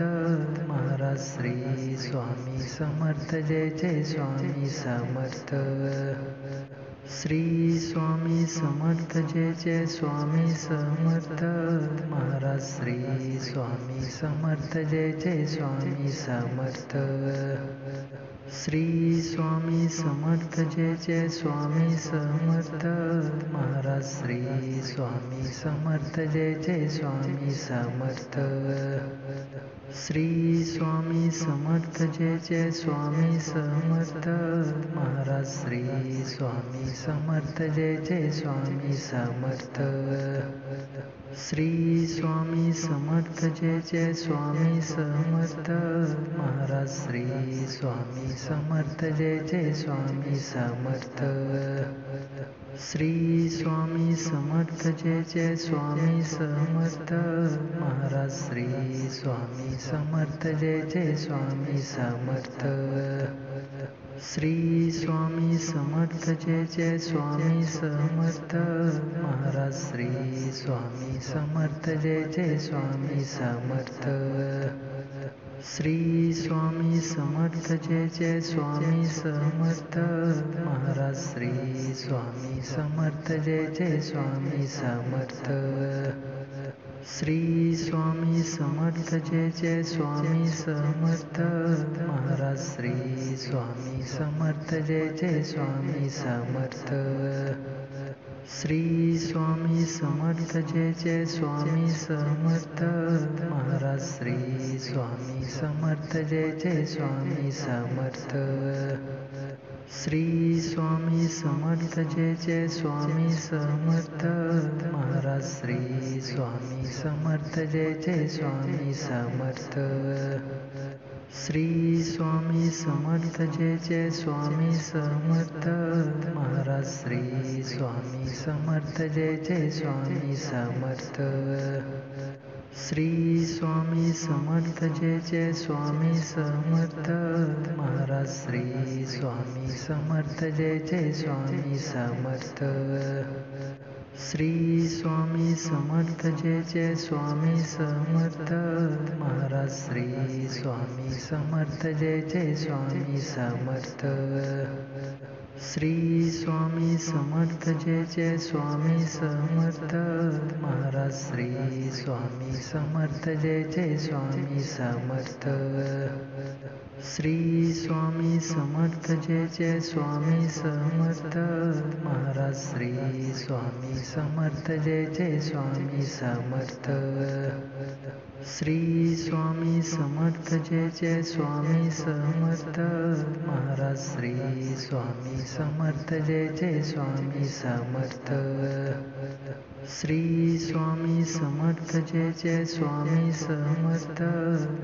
A: Maharaj Shri Swami Samarth Jai Jai Swami Samarth Shri Swami Samarth Jai Jai Swami Samarth Maharaj Shri Swami Samarth Jai Jai Swami Samarth Shri Swami Samarth Jai Jai Swami Samarth Maharaj Shri Swami Samarth Jai Jai Swami Samarth Shri Swami Samarth Jai Jai Swami Samarth Maharaj Shri Swami Samarth Jai Jai Swami Samarth Shri Swami Samarth Jai Jai Swami Samarth Maharaj Shri Swami Samarth Jai Jai Swami Samarth Shri Swami Samarth Jai Jai Swami Samarth Maharaj Shri Swami Samarth Jai Jai Swami Samarth Shri Swami Samarth Jai Jai Swami Samarth Maharaj Shri Swami Samarth Jai Jai Swami Samarth Shri Swami Samarth Jai Jai Swami Samarth Maharaj Shri Swami Samarth Jai Jai Swami Samarth Shri Swami Samarth Jai Jai Swami Samarth Maharaj Shri Swami Samarth Jai Jai Swami Samarth Shri Swami Samarth Jai Jai Swami Samarth Maharaj Shri Swami Samarth Jai Jai Swami Samarth Shri Swami Samarth Jai Jai Swami Samarth Maharaj Shri Swami Samarth Jai Jai Swami Samarth Shri Swami Samarth Jai Jai Swami Samarth Maharaj Shri Swami Samarth Jai Jai Swami Samarth Shri Swami Samarth Jai Jai Swami Samarth Maharaj Shri Swami Samarth Jai Jai Swami Samarth Shri Swami Samarth Jai Jai Swami Samarth Maharaj Shri Swami Samarth Jai Jai Swami Samarth Shri Swami Samarth Jai Jai Swami Samarth Maharaj Shri Swami Samarth Jai Jai Swami Samarth Shri Swami Samarth Jai Jai Swami Samarth Maharaj Shri Swami Samarth Jai Jai Swami Samarth Shri Swami Samarth Jai Jai Swami Samarth Maharaj Shri Swami Samarth Jai Jai Swami Samarth Shri Swami Samarth Jai Jai Swami Samarth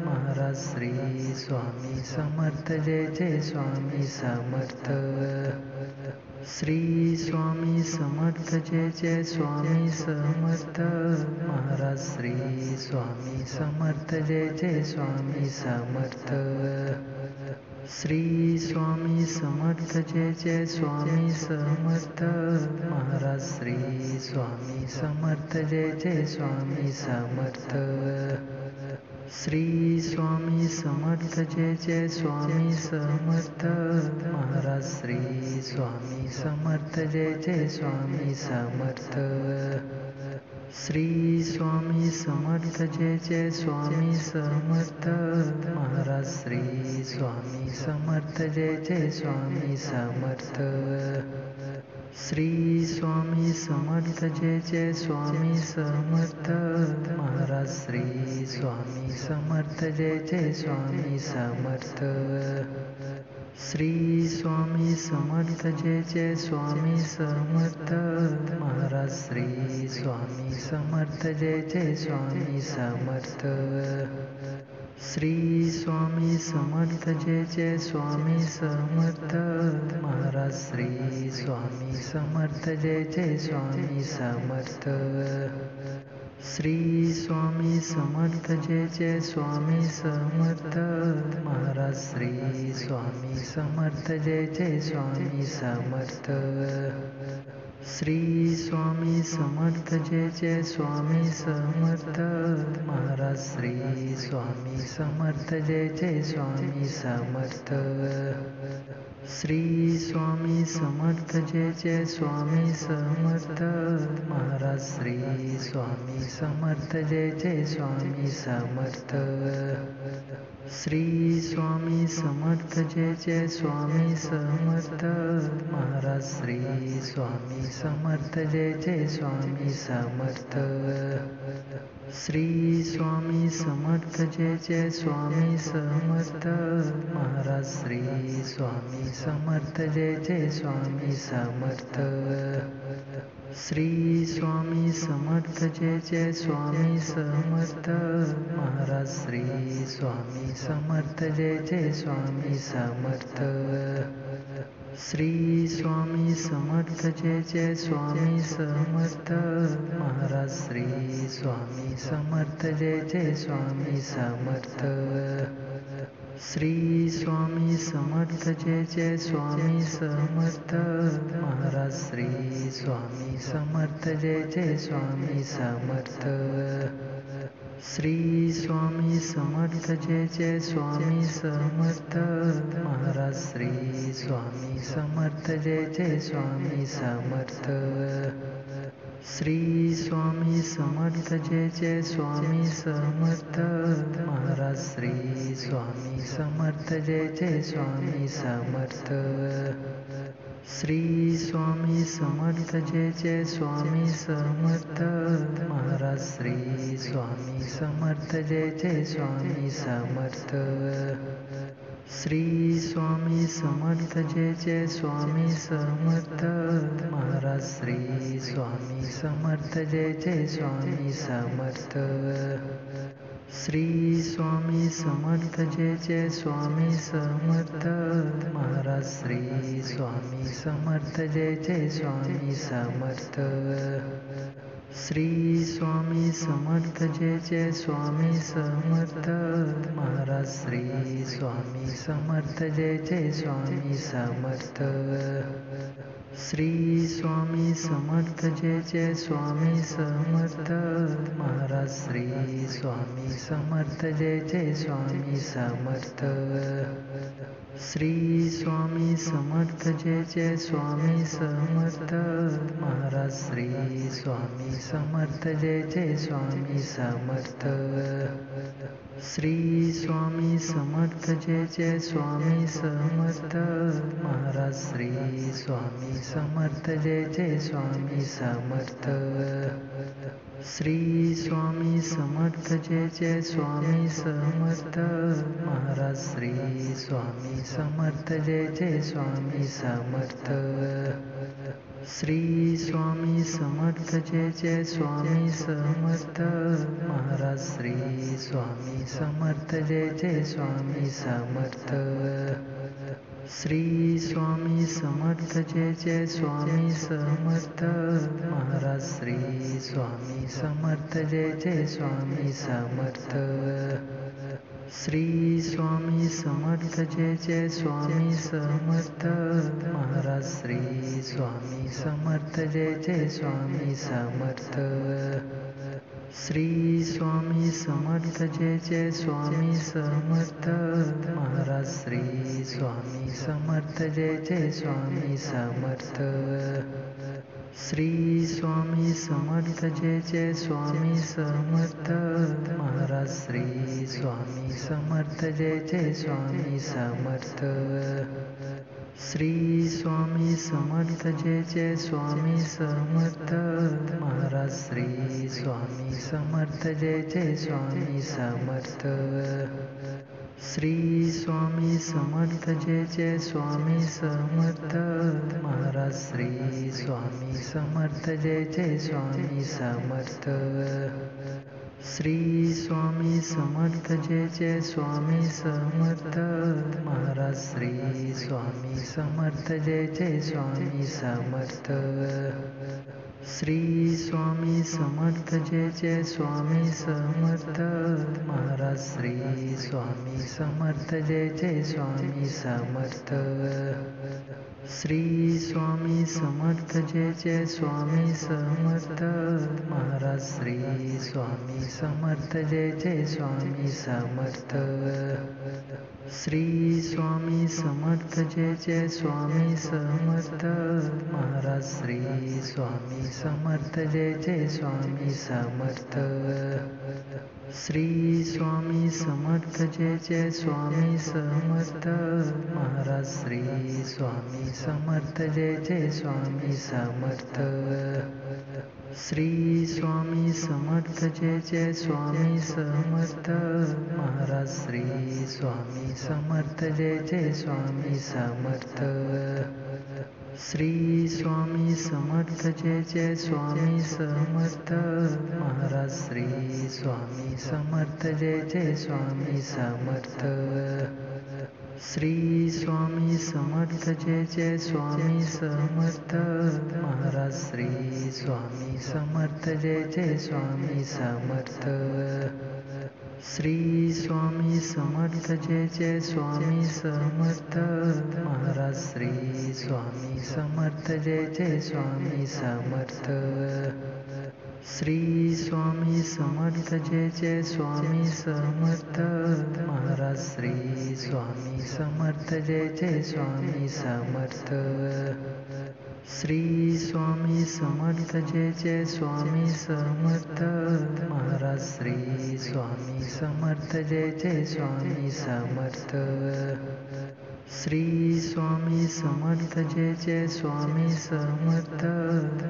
A: Maharaj Shri Swami Samarth Jai Jai Swami Samarth Shri Swami Samarth Jai Jai Swami Samarth Maharaj Shri Swami Samarth Jai Jai Swami Samarth Shri Swami Samarth Jai Jai Swami Samarth Maharaj Shri Swami Samarth Jai Jai Swami Samarth Shri Swami Samarth Jai Jai Swami Samarth Maharaj Shri Swami Samarth Jai Jai Swami Samarth Shri Swami Samarth Jai Jai Swami Samarth Maharaj Shri Swami Samarth Jai Jai Swami Samarth Shri Swami Samarth Jai Jai Swami Samarth Maharaj Shri Swami Samarth Jai Jai Swami Samarth Shri Swami Samarth Jai Jai Swami Samarth Maharaj Shri Swami Samarth Jai Jai Swami Samarth Shri Swami Samarth Jai Jai Swami Samarth Maharaj Shri Swami Samarth Jai Jai Swami Samarth Shri Swami Samarth Jai Jai Swami Samarth Maharaj Shri Swami Samarth Jai Jai Swami Samarth Shri Swami Samarth Jai Jai Swami Samarth Maharaj Shri Swami Samarth Jai Jai Swami Samarth Shri Swami Samarth Jai Jai Swami Samarth Maharaj Shri Swami Samarth Jai Jai Swami Samarth Shri Swami Samarth Jai Jai Swami Samarth Maharaj Shri Swami Samarth Jai Jai Swami Samarth Shri Swami Samarth Jai Jai Swami Samarth Maharaj Shri Swami Samarth Jai Jai Swami Samarth Shri Swami Samarth Jai Jai Swami Samarth Maharaj Shri Swami Samarth Jai Jai Swami Samarth Shri Swami Samarth Jai Jai Swami Samarth Maharaj Shri Swami Samarth Jai Jai Swami Samarth Shri Swami Samarth Jai Jai Swami Samarth Maharaj Shri Swami Samarth Jai Jai Swami Samarth Shri Swami Samarth Jai Jai Swami Samarth Maharaj Shri Swami Samarth Jai Jai Swami Samarth Shri Swami Samarth Jai Jai Swami Samarth Maharaj Shri Swami Samarth Jai Jai Swami Samarth Shri Swami Samarth Jai Jai Swami Samarth Maharaj Shri Swami Samarth Jai Jai Swami Samarth Shri Swami Samarth Jai Jai Swami Samarth Maharaj Shri Swami Samarth Jai Jai Swami Samarth Shri Swami Samarth Jai Jai Swami Samarth Maharaj Shri Swami Samarth Jai Jai Swami Samarth Shri Swami Samarth Jai Jai Swami Samarth Maharaj Shri Swami Samarth Jai Jai Swami Samarth Shri Swami Samarth Jai Jai Swami Samarth Maharaj Shri Swami Samarth Jai Jai Swami Samarth Shri Swami Samarth Jai Jai Swami Samarth Maharaj Shri Swami Samarth Jai Jai Swami Samarth Shri Swami Samarth Jai Jai Swami Samarth Maharaj Shri Swami Samarth Jai Jai Swami Samarth Shri Swami Samarth Jai Jai Swami Samarth Maharaj Shri Swami Samarth Jai Jai Swami Samarth Shri Swami Samarth Jai Jai Swami Samarth Maharaj Shri Swami Samarth Jai Jai Swami Samarth Shri Swami Samarth Jai Jai Swami Samarth Maharaj Shri Swami Samarth Jai Jai Swami Samarth Shri Swami Samarth Jai Jai Swami Samarth Maharaj Shri Swami Samarth Jai Jai Swami Samarth Shri Swami Samarth Jai Jai Swami Samarth Maharaj Shri Swami Samarth Jai Jai Swami Samarth Shri Swami Samarth Jai Jai Swami Samarth Maharaj Shri Swami Samarth Jai Jai Swami Samarth Shri Swami Samarth Jai Jai Swami Samarth Maharaj Shri Swami Samarth Jai Jai Swami Samarth Shri Swami Samarth Jai Jai Swami Samarth Maharaj Shri Swami Samarth Jai Jai Swami Samarth Shri Swami Samarth Jai Jai Swami Samarth Maharaj Shri Swami Samarth Jai Jai Swami Samarth Shri Swami Samarth Jai Jai Swami Samarth Maharaj Shri Swami Samarth Jai Jai Swami Samarth Shri Swami Samarth Jai Jai Swami Samarth Maharaj Shri Swami Samarth Jai Jai Swami Samarth Shri Swami Samarth Jai Jai Swami Samarth Maharaj Shri Swami Samarth Jai Jai Swami Samarth Shri Swami Samarth Jai Jai Swami Samarth Maharaj Shri Swami Samarth Jai Jai Swami Samarth Shri Swami Samarth Jai Jai Swami Samarth Maharaj Shri Swami Samarth Jai Jai Swami Samarth Shri Swami Samarth Jai Jai Swami Samarth Maharaj Shri Swami Samarth Jai Jai Swami Samarth Shri Swami Samarth Jai Jai Swami Samarth Maharaj Shri Swami Samarth Jai Jai Swami Samarth Shri Swami Samarth Jai Jai Swami Samarth Maharaj Shri Swami Samarth Jai Jai Swami Samarth Shri Swami Samarth Jai Jai Swami Samarth Maharaj Shri Swami Samarth Jai Jai Swami Samarth Shri Swami Samarth Jai Jai Swami Samarth Maharaj Shri Swami Samarth Jai Jai Swami Samarth Shri Swami Samarth Jai Jai Swami Samarth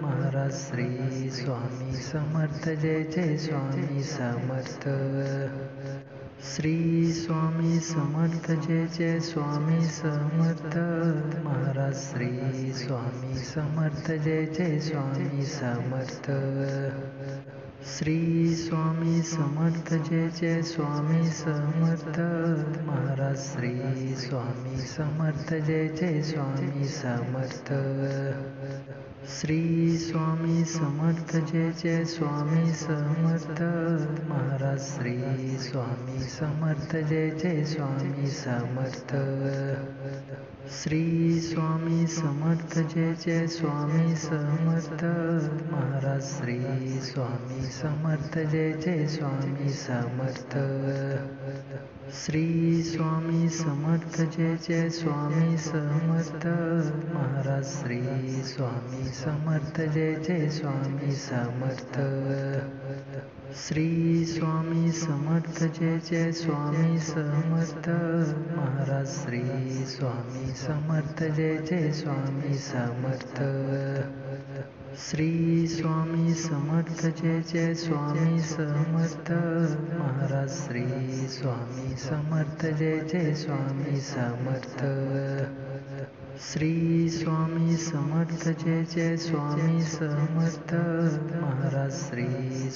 A: Maharaj Shri Swami Samarth Jai Jai Swami Samarth Shri Swami Samarth Jai Jai Swami Samarth Maharaj Shri Swami Samarth Jai Jai Swami Samarth Shri Swami Samarth Jai Jai Swami Samarth Maharaj Shri Swami Samarth Jai Jai Swami Samarth Shri Swami Samarth Jai Jai Swami Samarth Maharaj Shri Swami Samarth Jai Jai Swami Samarth Shri Swami Samarth Jai Jai Swami Samarth Maharaj Shri Swami Samarth Jai Jai Swami Samarth Shri Swami Samarth Jai Jai Swami Samarth Maharaj Shri Swami Samarth Jai Jai Swami Samarth Shri Swami Samarth Jai Jai Swami Samarth Maharaj Shri Swami Samarth Jai Jai Swami Samarth Shri Swami Samarth Jai Jai Swami Samarth Maharaj Shri Swami Samarth Jai Jai Swami Samarth Shri Swami Samarth Jai Jai Swami Samarth Maharaj Shri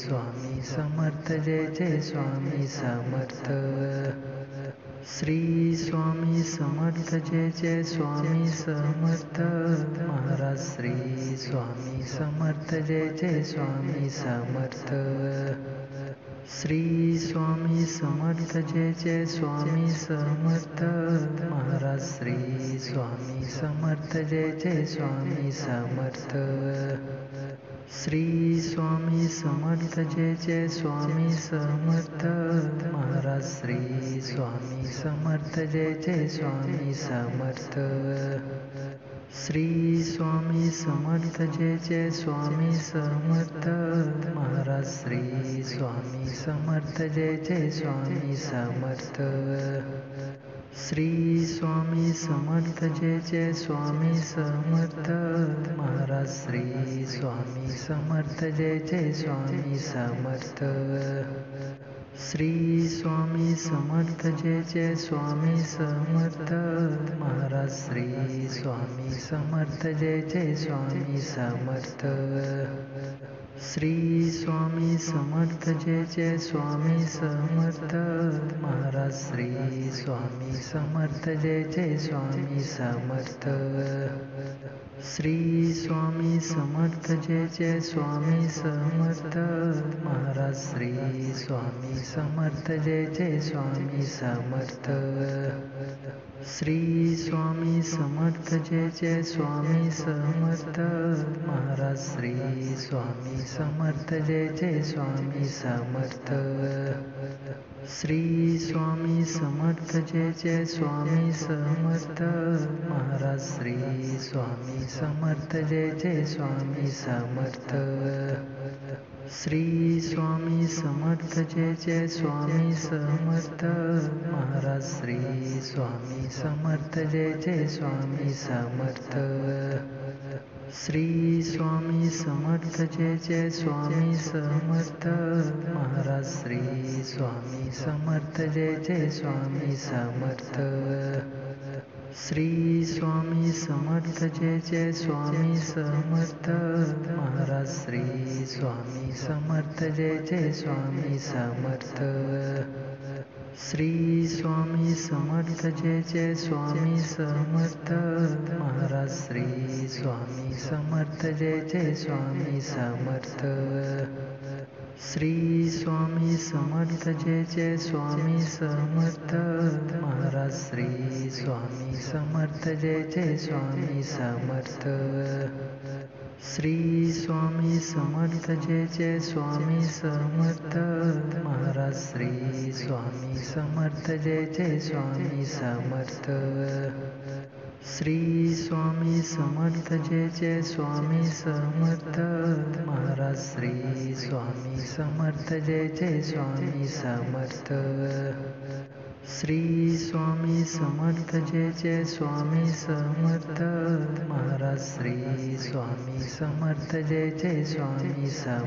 A: Swami Samarth Jai Jai Swami Samarth Shri Swami Samarth Jai Jai Swami Samarth Maharaj Shri Swami Samarth Jai Jai Swami Samarth Shri Swami Samarth Jai Jai Swami Samarth Maharaj Shri Swami Samarth Jai Jai Swami Samarth Shri Swami Samarth Jai Jai Swami Samarth Maharaj Shri Swami Samarth Jai Jai Swami Samarth Shri Swami Samarth Jai Jai Swami Samarth Maharaj Shri Swami Samarth Jai Jai Swami Samarth Shri Swami Samarth Jai Jai Swami Samarth Maharaj Shri Swami Samarth Jai Jai Swami Samarth Shri Swami Samarth Jai Jai Swami Samarth Maharaj Shri Swami Samarth Jai Jai Swami Samarth Shri Swami Samarth Jai Jai Swami Samarth Maharaj Shri Swami Samarth Jai Jai Swami Samarth Shri Swami Samarth Jai Jai Swami Samarth Maharaj Shri Swami Samarth Jai Jai Swami Samarth Shri Swami Samarth Jai Jai Swami Samarth Maharaj Shri Swami Samarth Jai Jai Swami Samarth Shri Swami Samarth Jai Jai Swami Samarth Maharaj Shri Swami Samarth Jai Jai Swami Samarth Shri Swami Samarth Jai Jai Swami Samarth Maharaj Shri Swami Samarth Jai Jai Swami Samarth Shri Swami Samarth Jai Jai Swami Samarth Maharaj Shri Swami Samarth Jai Jai Swami Samarth Shri Swami Samarth Jai Jai Swami Samarth Maharaj Shri Swami Samarth Jai Jai Swami Samarth Shri Swami Samarth Jai Jai Swami Samarth Maharaj Shri Swami Samarth Jai Jai Swami Samarth Shri Swami Samarth Jai Jai Swami Samarth Maharaj Shri Swami Samarth Jai Jai Swami Samarth Shri Swami Samarth Jai Jai Swami Samarth Maharaj Shri Swami Samarth Jai Jai Swami Samarth Shri Swami Samarth Jai Jai Swami Samarth Maharaj Shri Swami Samarth Jai Jai Swami Samarth Shri Swami Samarth Jai Jai Swami Samarth Maharaj Shri Swami Samarth Jai Jai Swami Samarth.